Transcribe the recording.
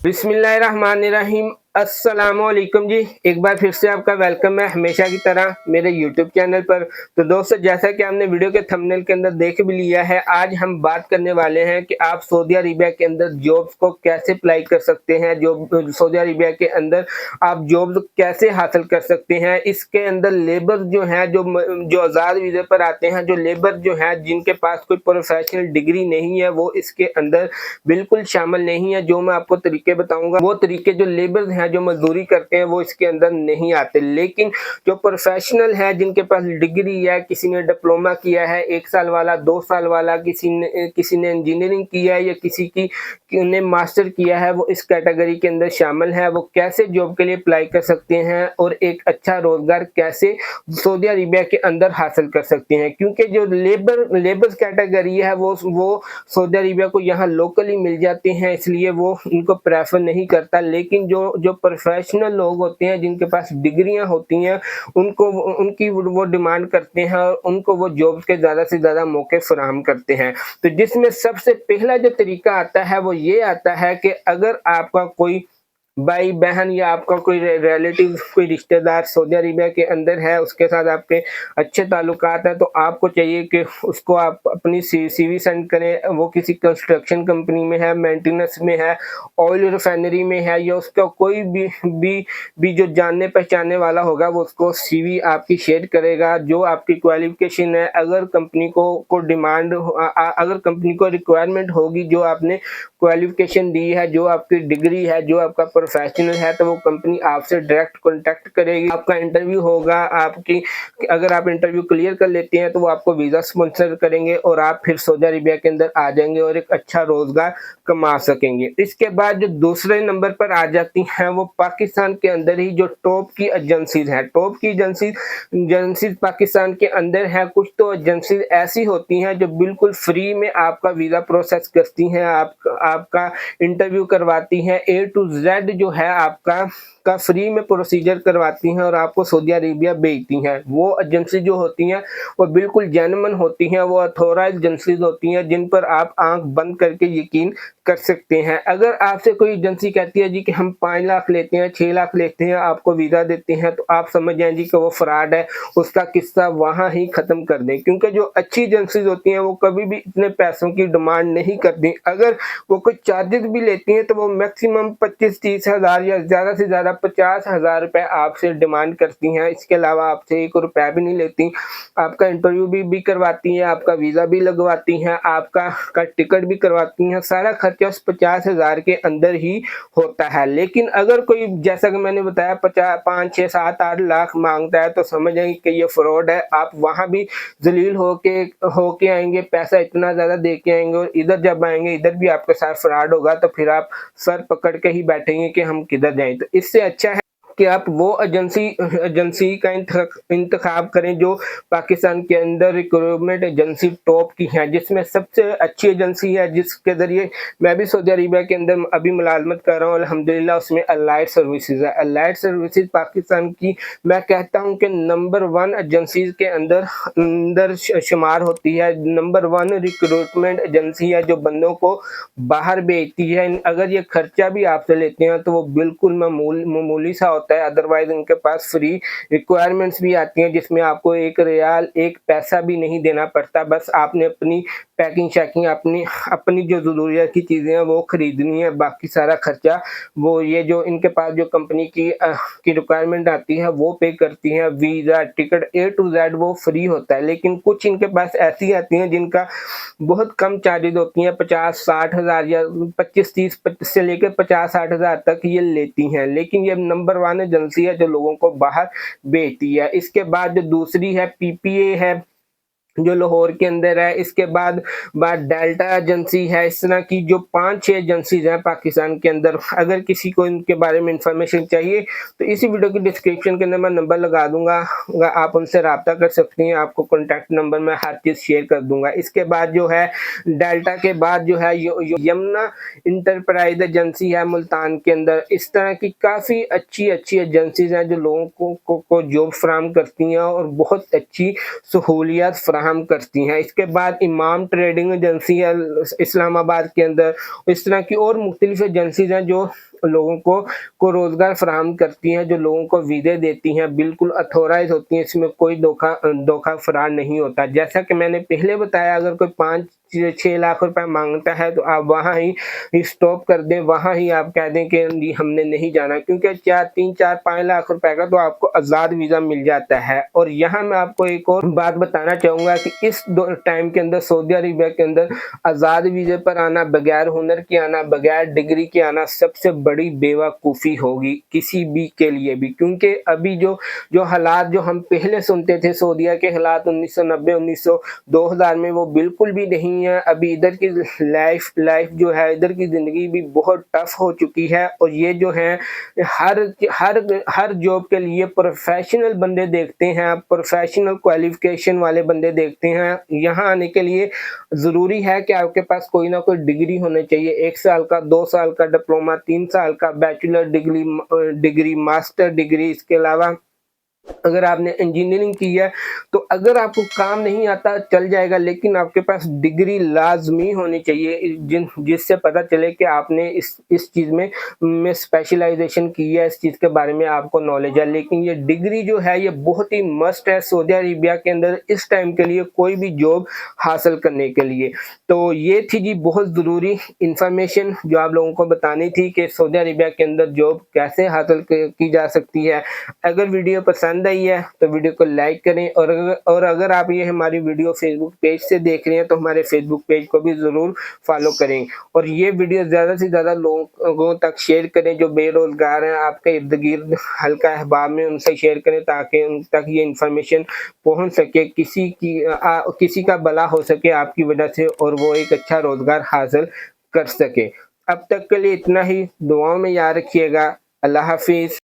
बिस्मिल्लाहिर्रहमानिर्रहीम। अस्सलामुअलैकुम जी, एक बार फिर से आपका वेलकम है हमेशा की तरह मेरे यूट्यूब चैनल पर। तो दोस्तों, जैसा कि आपने वीडियो के थंबनेल के अंदर देख भी लिया है, आज हम बात करने वाले हैं कि आप सऊदी अरेबिया के अंदर जॉब्स को कैसे अप्लाई कर सकते हैं। सऊदी अरेबिया के अंदर आप जॉब्स कैसे हासिल कर सकते हैं। इसके अंदर लेबर जो है, जो आज़ाद वीज़े पर आते हैं, जो लेबर जो है जिनके पास कोई प्रोफेशनल डिग्री नहीं है, वो इसके अंदर बिल्कुल शामिल नहीं है। जो मैं आपको तरीके बताऊंगा, वो तरीके जो लेबर हैं, जो मजदूरी करते हैं, वो इसके अंदर नहीं आते। लेकिन जो प्रोफेशनल है, जिनके पास डिग्री है, किसी ने डिप्लोमा किया है 1 साल वाला, 2 साल वाला, किसी ने इंजीनियरिंग किया है या किसी ने मास्टर किया है, वो इस कैटेगरी के अंदर शामिल है। वो कैसे जॉब के लिए अप्लाई कर सकते हैं और एक अच्छा रोजगार कैसे सऊदी अरेबिया के अंदर हासिल कर सकते हैं। क्योंकि जो लेबर कैटेगरी है, वो सऊदी अरेबिया को यहाँ लोकली मिल जाते हैं, इसलिए वो इनको प्रेफर नहीं करता। लेकिन जो प्रोफेशनल लोग होते हैं, जिनके पास डिग्रियां होती हैं, उनकी वो डिमांड करते हैं और उनको वो जॉब के ज़्यादा से ज़्यादा मौके फराहम करते हैं। तो जिसमें सबसे पहला जो तरीका आता है, वो ये आता है कि अगर आपका कोई भाई बहन या आपका कोई रिलेटिव, कोई रिश्तेदार सऊदी अरेबिया के अंदर है, उसके साथ आपके अच्छे ताल्लुकात हैं, तो आपको चाहिए कि उसको आप अपनी सीवी सेंड करें। वो किसी कंस्ट्रक्शन कंपनी में है, मेंटेनेंस में है, ऑयल रिफाइनरी में है, या उसका कोई भी जो जानने पहचानने वाला होगा, वो उसको सीवी आपकी शेयर करेगा। जो आपकी क्वालिफिकेशन है, अगर कंपनी को डिमांड, अगर कंपनी को रिक्वायरमेंट होगी, जो आपने क्वालिफिकेशन दी है, जो आपकी डिग्री है, जो आपका प्रोफेशनल है, तो वो कंपनी आपसे डायरेक्ट कांटेक्ट करेगी। आपका इंटरव्यू होगा, अगर आप इंटरव्यू क्लियर कर लेते हैं, तो वो आपको वीजा स्पॉन्सर करेंगे और आप फिर सऊदी अरेबिया के अंदर आ जाएंगे और एक अच्छा रोजगार कमा सकेंगे। इसके बाद जो दूसरे नंबर पर आ जाती हैं, वो पाकिस्तान के अंदर ही जो टॉप की एजेंसीज हैं। टॉप की एजेंसीज पाकिस्तान के अंदर है। कुछ तो एजेंसीज ऐसी होती हैं जो बिल्कुल फ्री में आपका वीजा प्रोसेस करती हैं, आपका इंटरव्यू करवाती हैं, A to Z जो है आपका फ्री में प्रोसीजर करवाती हैं और आपको सऊदी अरेबिया भेजती हैं। वो एजेंसी जो होती हैं, वो बिल्कुल जेन्युइन होती हैं, वो अथॉराइज्ड एजेंसीज होती हैं, जिन पर आप आंख बंद करके यकीन कर सकते हैं। अगर आपसे कोई एजेंसी कहती है जी कि हम 5 लाख लेते हैं, 6 लाख लेते हैं, आपको वीजा देते हैं, तो आप समझ जाएं जी कि वो फ्रॉड है। उसका किस्सा वहां ही खत्म कर दें, क्योंकि जो अच्छी एजेंसीज होती हैं, वो कभी भी इतने पैसों की डिमांड नहीं करती। अगर वो कुछ चार्जेस भी लेती हैं, तो वो मैक्सिमम 25-30 हजार या ज्यादा से ज्यादा 50,000 रुपए आपसे डिमांड करती हैं। इसके अलावा आपसे 1 रुपया भी नहीं लेती। आपका इंटरव्यू भी करवाती हैं, आपका वीजा भी लगवाती हैं, आपका टिकट भी करवाती हैं। सारा खर्चा उस 50,000 के अंदर ही होता है। लेकिन अगर कोई, जैसा कि मैंने बताया, 5, 6, 7, 8 लाख मांगता है, तो समझ आएंगे कि ये फ्रॉड है। आप वहां भी जलील होके आएंगे, पैसा इतना ज्यादा दे के आएंगे, और इधर जब आएंगे, इधर भी आपके साथ फ्रॉड होगा, तो फिर आप सर पकड़ के ही बैठेंगे कि हम किधर जाएं। तो इससे अच्छा है कि आप वो एजेंसी का इंतखाब करें जो पाकिस्तान के अंदर रिक्रूटमेंट एजेंसी टॉप की है, जिसमें सबसे अच्छी एजेंसी है, जिसके जरिए मैं भी सऊदी अरेबिया के अंदर अभी मुलाजमत कर रहा हूँ अल्हम्दुलिल्लाह। उसमें अलाइड सर्विसेज है। अलाइड सर्विसेज पाकिस्तान की, मैं कहता हूँ कि नंबर 1 एजेंसीज के अंदर शुमार होती है। नंबर 1 रिक्रूटमेंट एजेंसी है, जो बंदों को बाहर भेजती है। अगर ये खर्चा भी आपसे लेते हैं, तो वो बिल्कुल मामूली सा होता है। अदरवाइज उनके पास फ्री रिक्वायरमेंट्स भी आती हैं, जिसमें आपको 1 रियाल, 1 पैसा भी नहीं देना पड़ता। बस आपने अपनी पैकिंग शैकिंग, अपनी जो जरूरियात की चीजें हैं, वो खरीदनी है। बाकी सारा खर्चा वो ये जो इनके पास जो कंपनी की रिक्वायरमेंट आती है, वो पे करती है। Visa, ticket, A to Z वो फ्री होता है। लेकिन कुछ इनके पास ऐसी आती हैं जिनका बहुत कम चार्जेस होती हैं, 50-60 हजार या 25-30 से लेकर 50-60 हजार तक ये लेती हैं। लेकिन ये नंबर 1 एजेंसी है जो लोगों को बाहर भेजती है। इसके बाद जो दूसरी है, PPA है, जो लाहौर के अंदर है। इसके बाद डेल्टा एजेंसी है। इस तरह की जो 5-6 एजेंसीज हैं पाकिस्तान के अंदर। अगर किसी को इनके बारे में इंफॉर्मेशन चाहिए, तो इसी वीडियो की डिस्क्रिप्शन के अंदर मैं नंबर लगा दूंगा, आप उनसे रब्ता कर सकती हैं। आपको कॉन्टैक्ट नंबर मैं हर चीज शेयर कर दूंगा। इसके बाद जो है, डेल्टा के बाद जो है यमुना इंटरप्राइज एजेंसी है मुल्तान के अंदर। इस तरह की काफी अच्छी एजेंसीज हैं, जो लोगों को जॉब फराहम करती हैं और बहुत अच्छी सहूलियत फराहम करती हैं। इसके बाद इमाम ट्रेडिंग एजेंसी है इस्लामाबाद के अंदर। इस तरह की और मुख्तलिफ एजेंसीज हैं जो लोगों को रोजगार फराहम करती हैं, जो लोगों को वीज़े देती हैं, बिल्कुल अथॉराइज़ होती हैं, इसमें कोई धोखा फराड नहीं होता। जैसा कि मैंने पहले बताया, अगर कोई 5-6 लाख रुपए माँगता है तो आप वहाँ ही स्टॉप कर दें, वहाँ ही आप कह दें कि जी हमने नहीं जाना, क्योंकि 3-4-5 लाख रुपए का तो आपको आज़ाद वीज़ा मिल जाता है। और यहाँ मैं आपको एक और बात बताना चाहूँगा कि इस टाइम के अंदर सऊदी अरेबिया के अंदर आज़ाद वीज़े पर आना, बगैर हुनर के आना, बगैर डिग्री के आना सबसे बड़ी बेवकूफ़ी होगी किसी भी के लिए भी, क्योंकि अभी जो हालात जो हम पहले सुनते थे सऊदीया के हालात 1990 2000 में, वो बिल्कुल भी नहीं है। अभी इधर की लाइफ जो है, इधर की ज़िंदगी भी बहुत टफ हो चुकी है। और ये जो है हर जॉब के लिए प्रोफेशनल बंदे देखते हैं, प्रोफेशनल क्वालिफिकेशन वाले बंदे देखते हैं। यहाँ आने के लिए ज़रूरी है कि आपके पास कोई ना कोई डिग्री होनी चाहिए, 1 साल का, 2 साल का डिप्लोमा, 3 साल का बैचलर डिग्री, मास्टर डिग्री। इसके अलावा अगर आपने इंजीनियरिंग की है तो अगर आपको काम नहीं आता चल जाएगा, लेकिन आपके पास डिग्री लाजमी होनी चाहिए, जिससे पता चले कि आपने इस चीज़ में स्पेशलाइजेशन की है, इस चीज़ के बारे में आपको नॉलेज है। लेकिन ये डिग्री जो है ये बहुत ही मस्ट है सऊदी अरेबिया के अंदर इस टाइम के लिए, कोई भी जॉब हासिल करने के लिए। तो ये थी जी बहुत ज़रूरी इंफॉर्मेशन जो आप लोगों को बतानी थी कि सऊदी अरेबिया के अंदर जॉब कैसे हासिल की जा सकती है। अगर वीडियो पसंद आई है तो वीडियो को लाइक करें, और अगर आप ये हमारी वीडियो फेसबुक पेज से देख रहे हैं तो हमारे फेसबुक पेज को भी ज़रूर फॉलो करें, और ये वीडियो ज़्यादा से ज़्यादा लोगों तक शेयर करें। जो बेरोज़गार हैं आपके इर्द गिर्द हल्का अहबाब में, उनसे शेयर करें ताकि उन तक ये इन्फॉर्मेशन पहुंच सके, किसी का भला हो सके आपकी वजह से, और वो एक अच्छा रोज़गार हासिल कर सके। अब तक के लिए इतना ही, दुआओं में याद रखिएगा। अल्लाह हाफिज़।